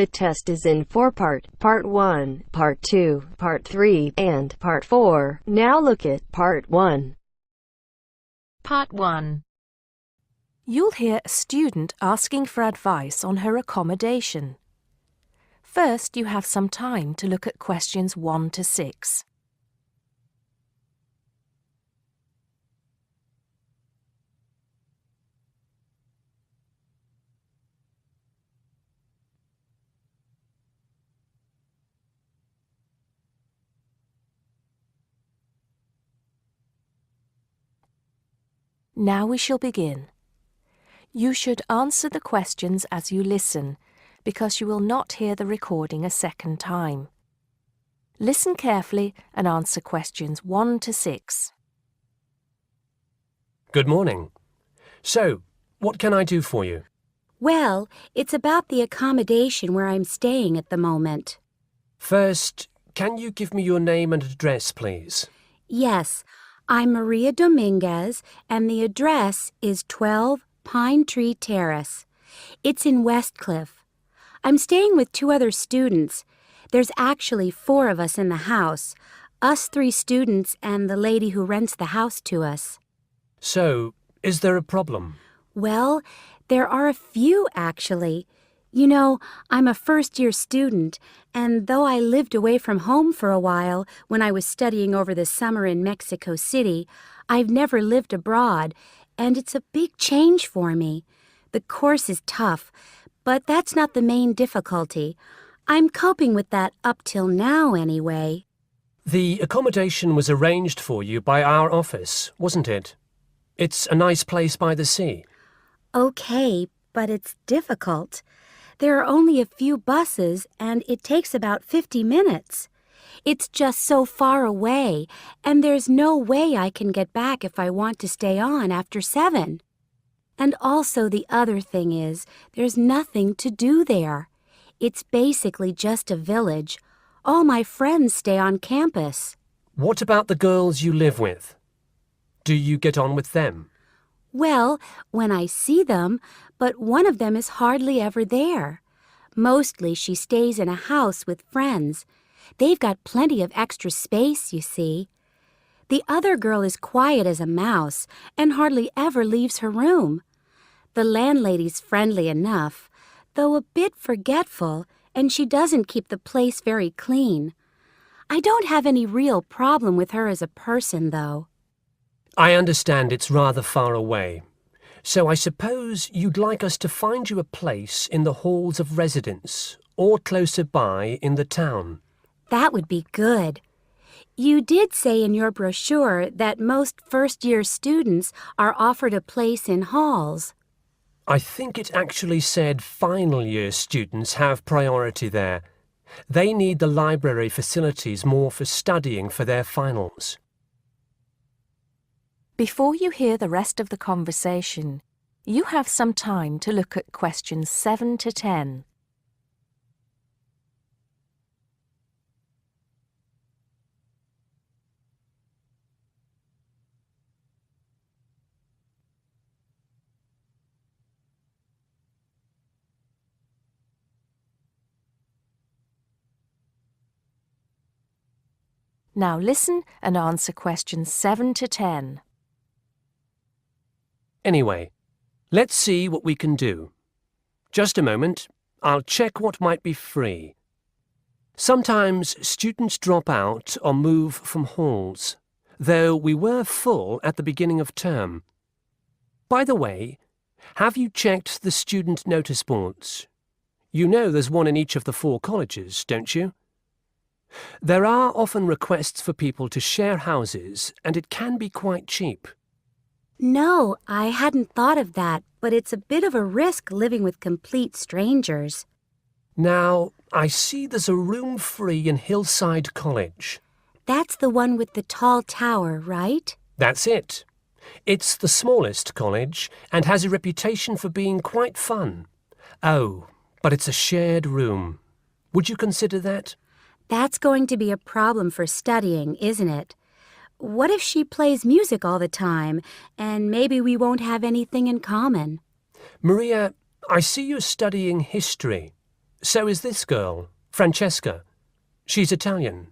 The test is in 4 parts: Part 1, Part 2, Part 3, and Part 4. Now look at Part 1. Part 1. You'll hear a student asking for advice on her accommodation. First, you have some time to look at questions 1 to 6. Now we shall begin. You should answer the questions as you listen, because you will not hear the recording a second time. Listen carefully and answer questions 1 to 6. Good morning. So, what can I do for you? Well, it's about the accommodation where I'm staying at the moment. First, can you give me your name and address, please? Yes, I'm Maria Dominguez, and the address is 12 Pine Tree Terrace. It's in Westcliff. I'm staying with 2 other students. There's actually 4 of us in the house, us 3 students and the lady who rents the house to us. So, is there a problem? Well, there are a few, actually. You know, I'm a first-year student, and though I lived away from home for a while when I was studying over the summer in Mexico City, I've never lived abroad, and it's a big change for me. The course is tough, but that's not the main difficulty. I'm coping with that up till now, anyway. The accommodation was arranged for you by our office, wasn't it? It's a nice place by the sea. Okay, but it's difficult. There are only a few buses, and it takes about 50 minutes. It's just so far away, and there's no way I can get back if I want to stay on after 7. And also the other thing is, there's nothing to do there. It's basically just a village. All my friends stay on campus. What about the girls you live with? Do you get on with them? Well, when I see them, but one of them is hardly ever there. Mostly she stays in a house with friends. They've got plenty of extra space, you see. The other girl is quiet as a mouse and hardly ever leaves her room. The landlady's friendly enough, though a bit forgetful, and she doesn't keep the place very clean. I don't have any real problem with her as a person, though. I understand it's rather far away. So I suppose you'd like us to find you a place in the halls of residence or closer by in the town. That would be good. You did say in your brochure that most first-year students are offered a place in halls. I think it actually said final-year students have priority there. They need the library facilities more for studying for their finals. Before you hear the rest of the conversation, you have some time to look at questions 7 to 10. Now listen and answer questions 7 to 10. Anyway, let's see what we can do. Just a moment, I'll check what might be free. Sometimes students drop out or move from halls, though we were full at the beginning of term. By the way, have you checked the student notice boards? You know there's one in each of the 4 colleges, don't you? There are often requests for people to share houses, and it can be quite cheap. No, I hadn't thought of that, but it's a bit of a risk living with complete strangers. Now, I see there's a room free in Hillside College. That's the one with the tall tower, right? That's it. It's the smallest college and has a reputation for being quite fun. Oh, but it's a shared room. Would you consider that? That's going to be a problem for studying, isn't it? What if she plays music all the time, and maybe we won't have anything in common? Maria, I see you're studying history. So is this girl, Francesca. She's Italian.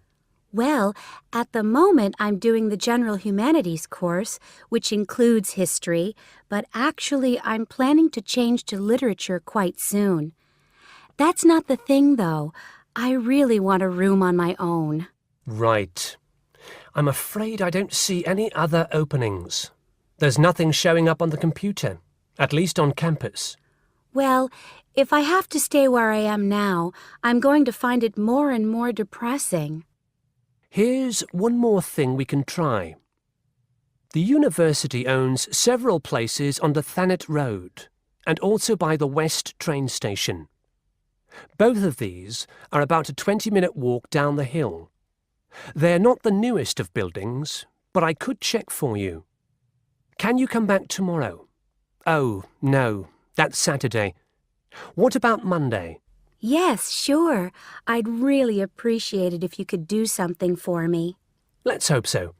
Well, at the moment I'm doing the General Humanities course, which includes history, but actually I'm planning to change to literature quite soon. That's not the thing, though. I really want a room on my own. Right. I'm afraid I don't see any other openings. There's nothing showing up on the computer, at least on campus. Well, if I have to stay where I am now, I'm going to find it more and more depressing. Here's one more thing we can try. The university owns several places on the Thanet Road and also by the West train station. Both of these are about a 20-minute walk down the hill. They're not the newest of buildings, but I could check for you. Can you come back tomorrow? Oh, no, that's Saturday. What about Monday? Yes, sure. I'd really appreciate it if you could do something for me. Let's hope so.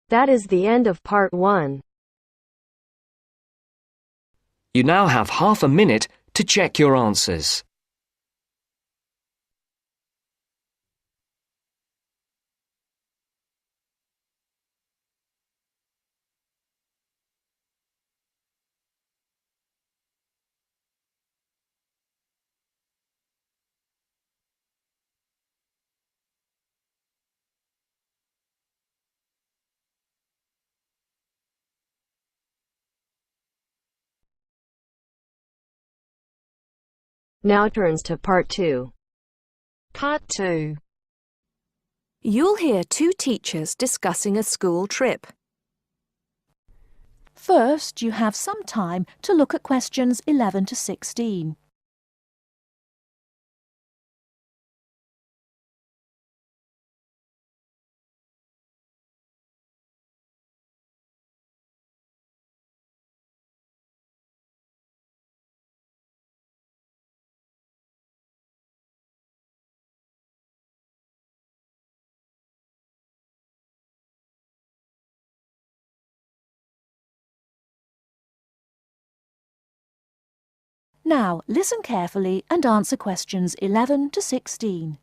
That is the end of part 1. You now have half a minute to check your answers. Now turns to part 2. Part 2. You'll hear two teachers discussing a school trip. First, you have some time to look at questions 11 to 16. Now, listen carefully and answer questions 11 to 16.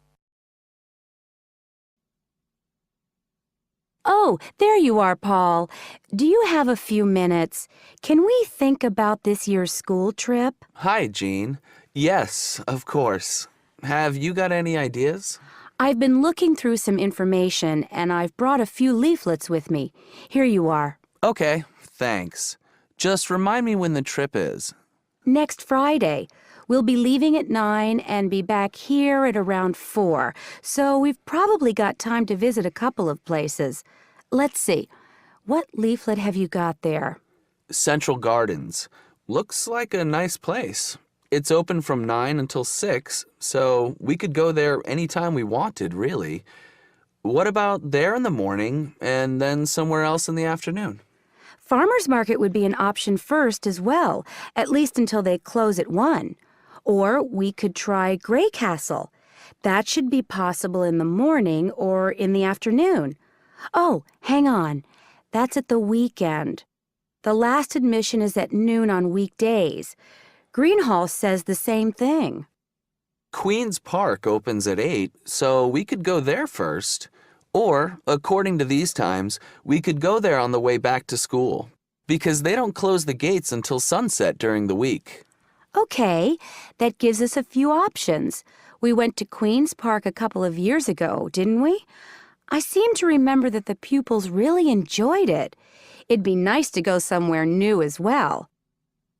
Oh, there you are, Paul. Do you have a few minutes? Can we think about this year's school trip? Hi, Jean. Yes, of course. Have you got any ideas? I've been looking through some information, and I've brought a few leaflets with me. Here you are. Okay, thanks. Just remind me when the trip is. Next Friday. We'll be leaving at 9 and be back here at around 4, so we've probably got time to visit a couple of places. Let's see. What leaflet have you got there? Central Gardens. Looks like a nice place. It's open from 9 until 6, so we could go there anytime we wanted, really. What about there in the morning and then somewhere else in the afternoon? Farmer's Market would be an option first as well, at least until they close at 1. Or we could try Grey Castle. That should be possible in the morning or in the afternoon. Oh, hang on. That's at the weekend. The last admission is at noon on weekdays. Greenhall says the same thing. Queen's Park opens at 8, so we could go there first. Or, according to these times, we could go there on the way back to school, because they don't close the gates until sunset during the week. Okay, that gives us a few options. We went to Queen's Park a couple of years ago, didn't we? I seem to remember that the pupils really enjoyed it. It'd be nice to go somewhere new as well.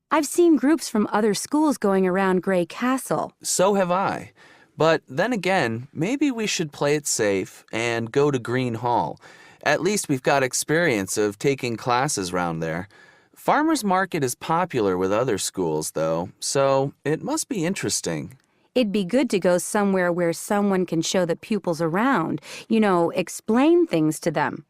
I've seen groups from other schools going around Grey Castle. So have I. But then again, maybe we should play it safe and go to Green Hall. At least we've got experience of taking classes round there. Farmer's Market is popular with other schools, though, so it must be interesting. It'd be good to go somewhere where someone can show the pupils around, explain things to them.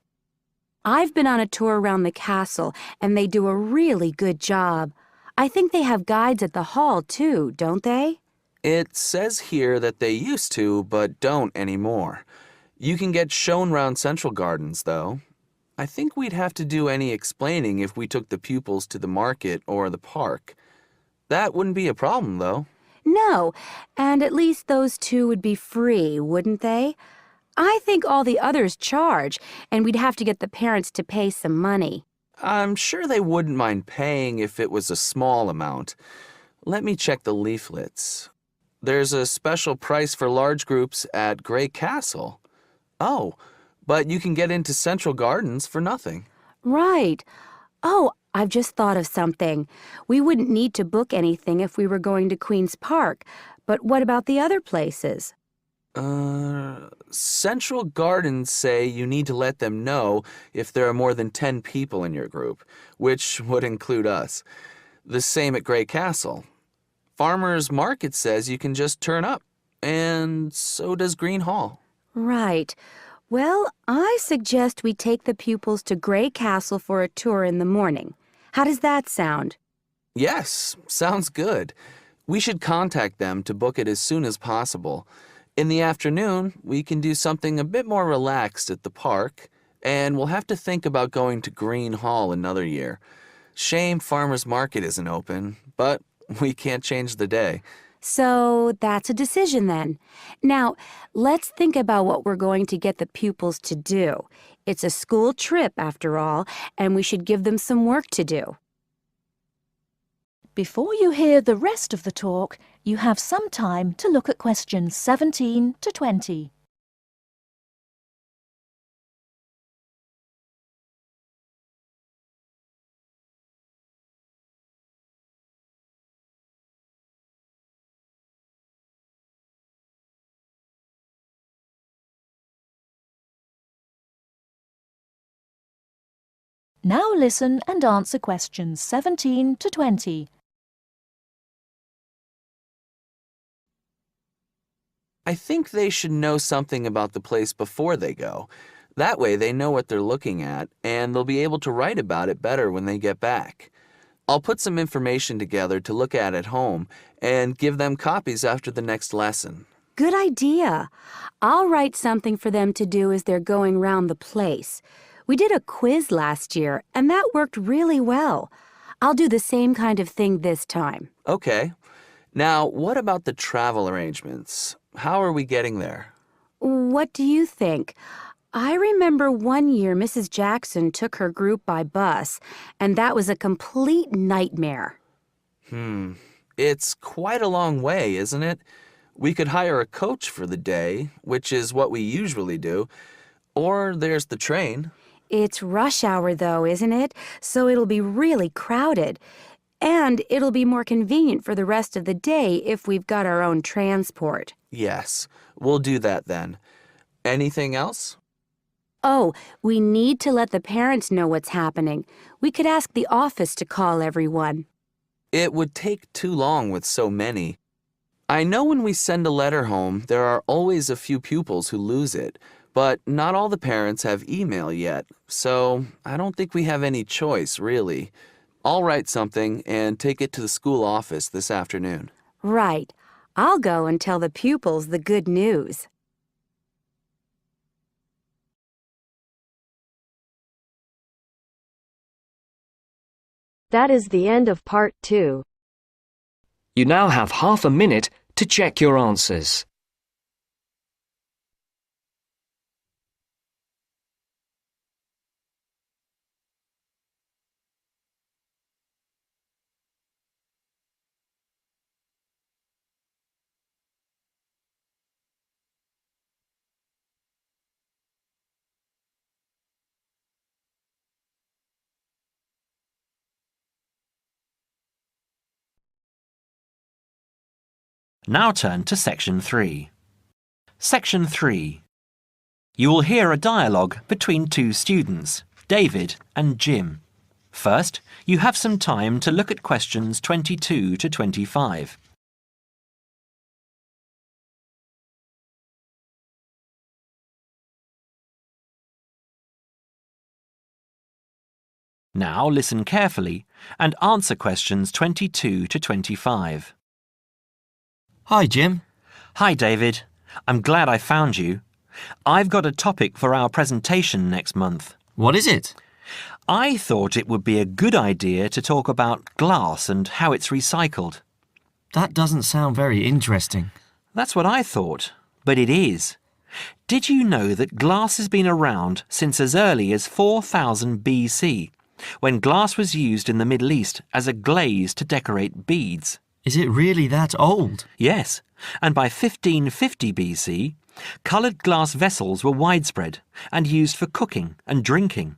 I've been on a tour around the castle, and they do a really good job. I think they have guides at the hall, too, don't they? It says here that they used to, but don't anymore. You can get shown round Central Gardens, though. I think we'd have to do any explaining if we took the pupils to the market or the park. That wouldn't be a problem, though. No, and at least those two would be free, wouldn't they? I think all the others charge, and we'd have to get the parents to pay some money. I'm sure they wouldn't mind paying if it was a small amount. Let me check the leaflets. There's a special price for large groups at Grey Castle. Oh, but you can get into Central Gardens for nothing. Right. Oh, I've just thought of something. We wouldn't need to book anything if we were going to Queen's Park, but what about the other places? Central Gardens say you need to let them know if there are more than 10 people in your group, which would include us. The same at Grey Castle. Farmers Market says you can just turn up, and so does Green Hall. Right. Well, I suggest we take the pupils to Grey Castle for a tour in the morning. How does that sound? Yes, sounds good. We should contact them to book it as soon as possible. In the afternoon, we can do something a bit more relaxed at the park, and we'll have to think about going to Green Hall another year. Shame Farmers Market isn't open, but we can't change the day. So that's a decision then. Now, let's think about what we're going to get the pupils to do. It's a school trip, after all, and we should give them some work to do. Before you hear the rest of the talk, you have some time to look at questions 17 to 20. Now listen and answer questions 17 to 20. I think they should know something about the place before they go. That way they know what they're looking at, and they'll be able to write about it better when they get back. I'll put some information together to look at home and give them copies after the next lesson. Good idea. I'll write something for them to do as they're going round the place. We did a quiz last year, and that worked really well. I'll do the same kind of thing this time. Okay. Now, what about the travel arrangements? How are we getting there? What do you think? I remember one year Mrs. Jackson took her group by bus, and that was a complete nightmare. It's quite a long way, isn't it? We could hire a coach for the day, which is what we usually do, or there's the train. It's rush hour, though, isn't it? So it'll be really crowded. And it'll be more convenient for the rest of the day if we've got our own transport. Yes, we'll do that then. Anything else? Oh, we need to let the parents know what's happening. We could ask the office to call everyone. It would take too long with so many. I know when we send a letter home, there are always a few pupils who lose it, but not all the parents have email yet, so I don't think we have any choice, really. I'll write something and take it to the school office this afternoon. Right. I'll go and tell the pupils the good news. That is the end of part 2. You now have half a minute to check your answers. Now turn to Section 3. Section 3. You will hear a dialogue between two students, David and Jim. First, you have some time to look at questions 22 to 25. Now listen carefully and answer questions 22 to 25. Hi, Jim. Hi, David. I'm glad I found you. I've got a topic for our presentation next month. What is it? I thought it would be a good idea to talk about glass and how it's recycled. That doesn't sound very interesting. That's what I thought, but it is. Did you know that glass has been around since as early as 4000 BC, when glass was used in the Middle East as a glaze to decorate beads? Is it really that old? Yes, and by 1550 BC, coloured glass vessels were widespread and used for cooking and drinking.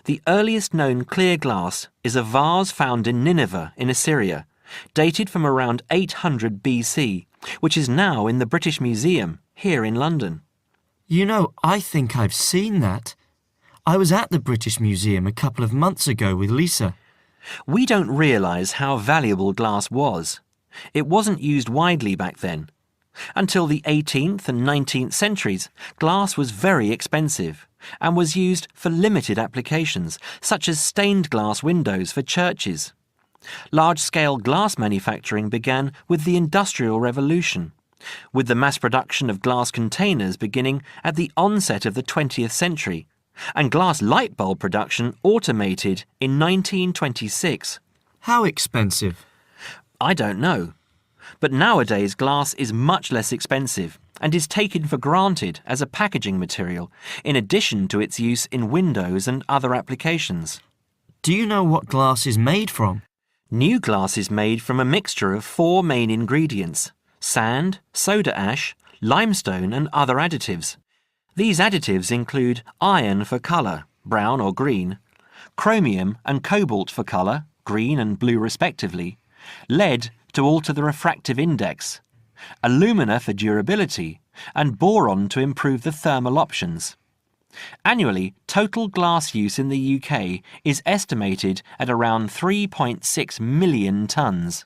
The earliest known clear glass is a vase found in Nineveh in Assyria, dated from around 800 BC, which is now in the British Museum here in London. You know, I think I've seen that. I was at the British Museum a couple of months ago with Lisa. We don't realise how valuable glass was. It wasn't used widely back then. Until the 18th and 19th centuries, glass was very expensive and was used for limited applications, such as stained glass windows for churches. Large-scale glass manufacturing began with the Industrial Revolution, with the mass production of glass containers beginning at the onset of the 20th century, and glass light bulb production automated in 1926. How expensive? I don't know. But nowadays glass is much less expensive and is taken for granted as a packaging material, in addition to its use in windows and other applications. Do you know what glass is made from? New glass is made from a mixture of 4 main ingredients: sand, soda ash, limestone and other additives. These additives include iron for colour, brown or green, chromium and cobalt for colour, green and blue respectively, lead to alter the refractive index, alumina for durability, and boron to improve the thermal options. Annually, total glass use in the UK is estimated at around 3.6 million tonnes.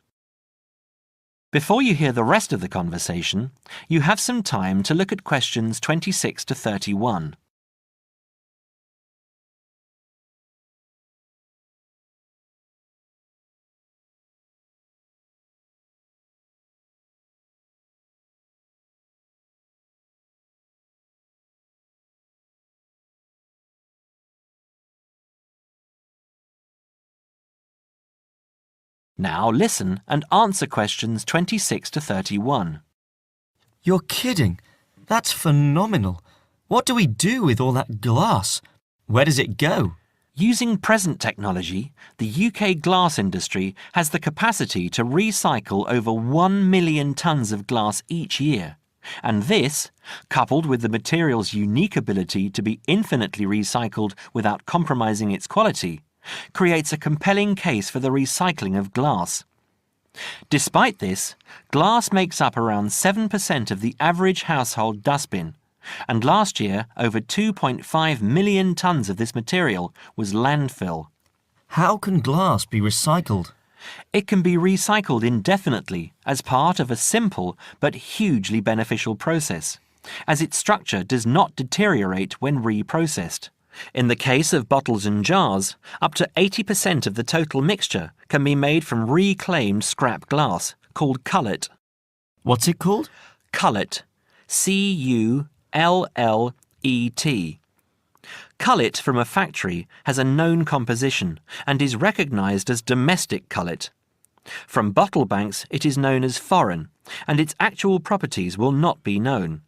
Before you hear the rest of the conversation, you have some time to look at questions 26 to 31. Now listen and answer questions 26 to 31. You're kidding. That's phenomenal. What do we do with all that glass? Where does it go? Using present technology, the UK glass industry has the capacity to recycle over 1 million tonnes of glass each year. And this, coupled with the material's unique ability to be infinitely recycled without compromising its quality, creates a compelling case for the recycling of glass. Despite this, glass makes up around 7% of the average household dustbin, and last year over 2.5 million tonnes of this material was landfill. How can glass be recycled? It can be recycled indefinitely as part of a simple but hugely beneficial process, as its structure does not deteriorate when reprocessed. In the case of bottles and jars, up to 80% of the total mixture can be made from reclaimed scrap glass, called cullet. What's it called? Cullet. C-U-L-L-E-T. Cullet from a factory has a known composition and is recognised as domestic cullet. From bottle banks it is known as foreign, and its actual properties will not be known.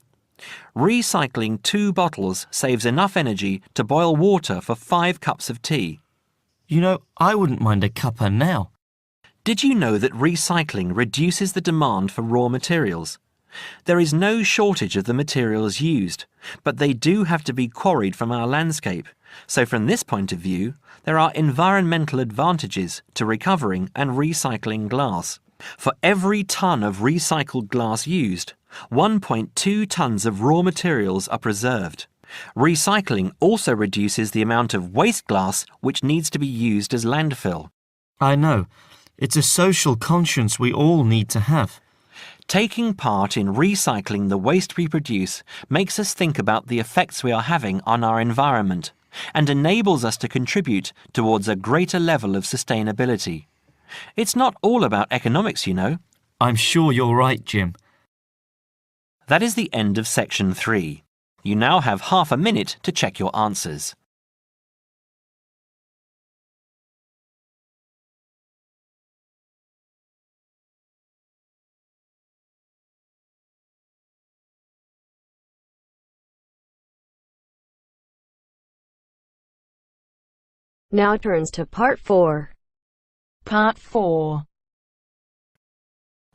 Recycling 2 bottles saves enough energy to boil water for 5 cups of tea. You know, I wouldn't mind a cuppa now. Did you know that recycling reduces the demand for raw materials? There is no shortage of the materials used, but they do have to be quarried from our landscape, so from this point of view, there are environmental advantages to recovering and recycling glass. For every tonne of recycled glass used, 1.2 tonnes of raw materials are preserved. Recycling also reduces the amount of waste glass which needs to be used as landfill. I know. It's a social conscience we all need to have. Taking part in recycling the waste we produce makes us think about the effects we are having on our environment and enables us to contribute towards a greater level of sustainability. It's not all about economics, you know. I'm sure you're right, Jim. That is the end of section 3. You now have half a minute to check your answers. Now turns to Part 4. Part 4.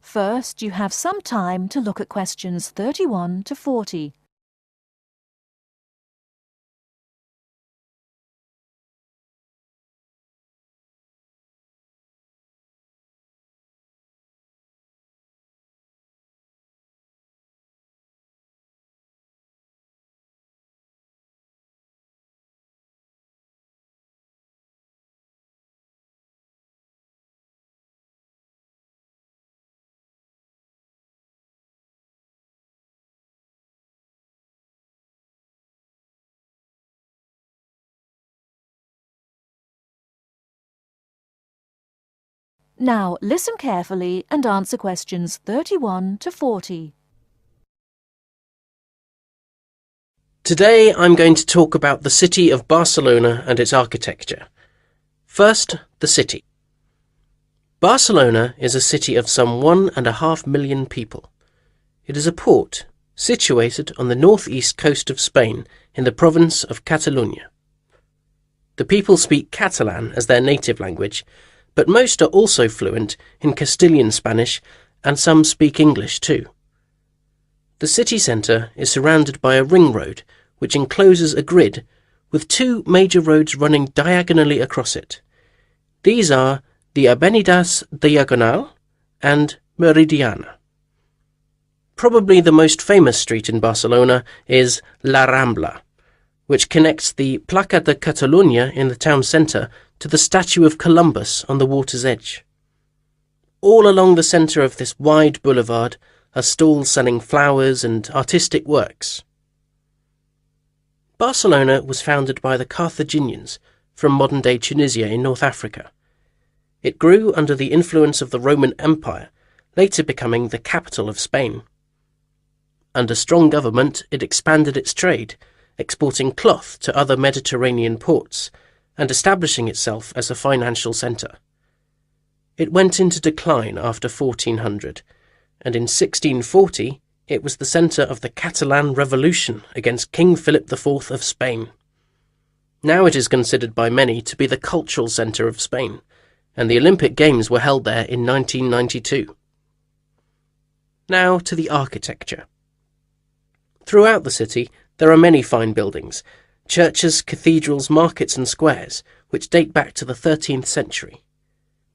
First, you have some time to look at questions 31 to 40. Now listen carefully and answer questions 31 to 40. Today I'm going to talk about the city of Barcelona and its architecture. First, the city. Barcelona is a city of some 1.5 million people. It is a port situated on the northeast coast of Spain in the province of Catalonia. The people speak Catalan as their native language, but most are also fluent in Castilian Spanish and some speak English too. The city centre is surrounded by a ring road which encloses a grid with two major roads running diagonally across it. These are the Avenidas Diagonal and Meridiana. Probably the most famous street in Barcelona is La Rambla, which connects the Plaça de Catalunya in the town centre to the statue of Columbus on the water's edge. All along the centre of this wide boulevard are stalls selling flowers and artistic works. Barcelona was founded by the Carthaginians from modern-day Tunisia in North Africa. It grew under the influence of the Roman Empire, later becoming the capital of Spain. Under strong government, it expanded its trade, exporting cloth to other Mediterranean ports, and establishing itself as a financial centre. It went into decline after 1400, and in 1640 it was the centre of the Catalan Revolution against King Philip IV of Spain. Now it is considered by many to be the cultural centre of Spain, and the Olympic Games were held there in 1992. Now to the architecture. Throughout the city there are many fine buildings, churches, cathedrals, markets and squares, which date back to the 13th century.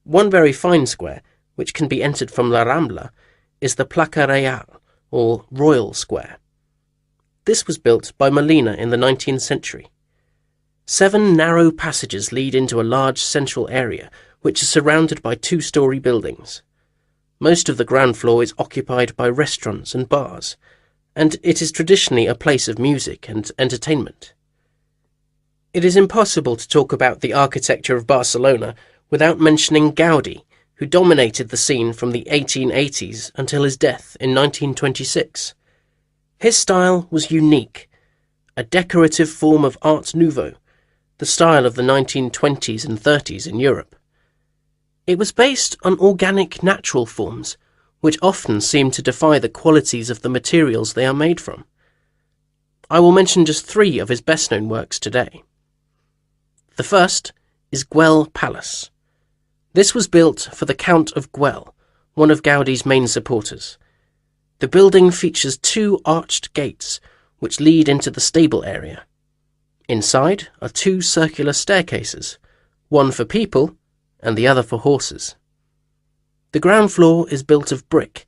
One very fine square, which can be entered from La Rambla, is the Plaça Real, or Royal Square. This was built by Molina in the 19th century. 7 narrow passages lead into a large central area, which is surrounded by 2-storey buildings. Most of the ground floor is occupied by restaurants and bars, and it is traditionally a place of music and entertainment. It is impossible to talk about the architecture of Barcelona without mentioning Gaudi, who dominated the scene from the 1880s until his death in 1926. His style was unique, a decorative form of Art Nouveau, the style of the 1920s and 30s in Europe. It was based on organic natural forms, which often seem to defy the qualities of the materials they are made from. I will mention just 3 of his best-known works today. The first is Güell Palace. This was built for the Count of Güell, one of Gaudi's main supporters. The building features 2 arched gates, which lead into the stable area. Inside are 2 circular staircases, one for people and the other for horses. The ground floor is built of brick,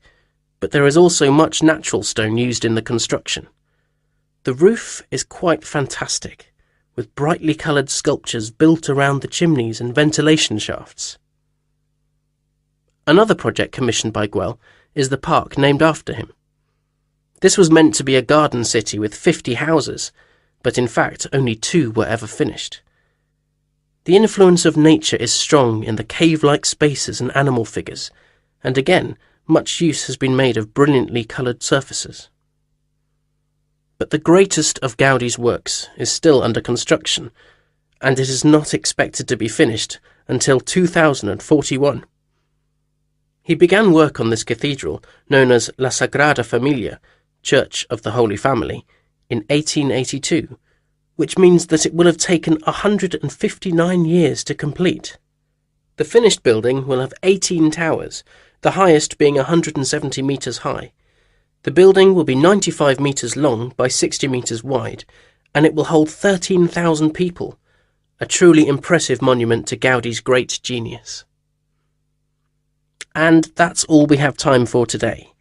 but there is also much natural stone used in the construction. The roof is quite fantastic, with brightly coloured sculptures built around the chimneys and ventilation shafts. Another project commissioned by Güell is the park named after him. This was meant to be a garden city with 50 houses, but in fact only 2 were ever finished. The influence of nature is strong in the cave-like spaces and animal figures, and again, much use has been made of brilliantly coloured surfaces. But the greatest of Gaudi's works is still under construction, and it is not expected to be finished until 2041. He began work on this cathedral, known as La Sagrada Familia, Church of the Holy Family, in 1882, which means that it will have taken 159 years to complete. The finished building will have 18 towers, the highest being 170 metres high. The building will be 95 metres long by 60 metres wide, and it will hold 13,000 people, a truly impressive monument to Gaudi's great genius. And that's all we have time for today.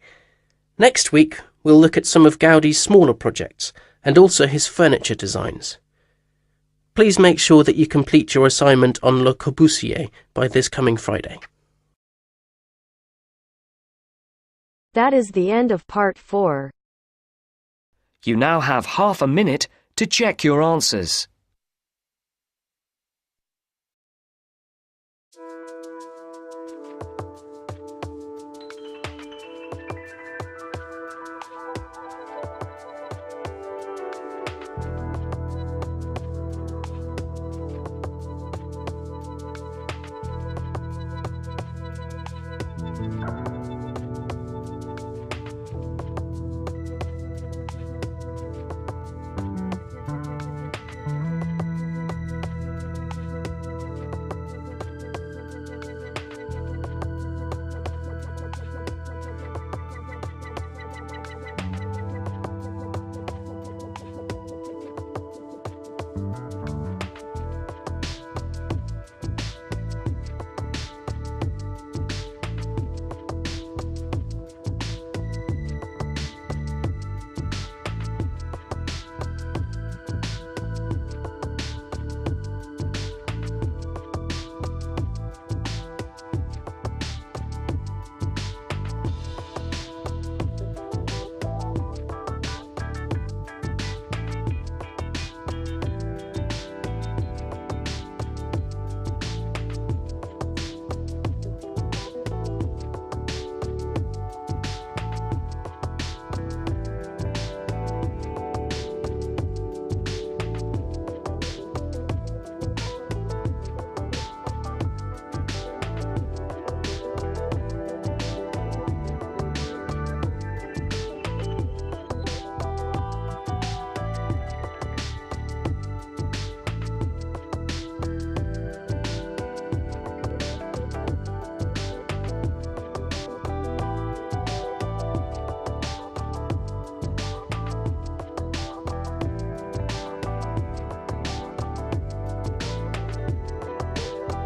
Next week, we'll look at some of Gaudi's smaller projects and also his furniture designs. Please make sure that you complete your assignment on Le Corbusier by this coming Friday. That is the end of part 4. You now have half a minute to check your answers.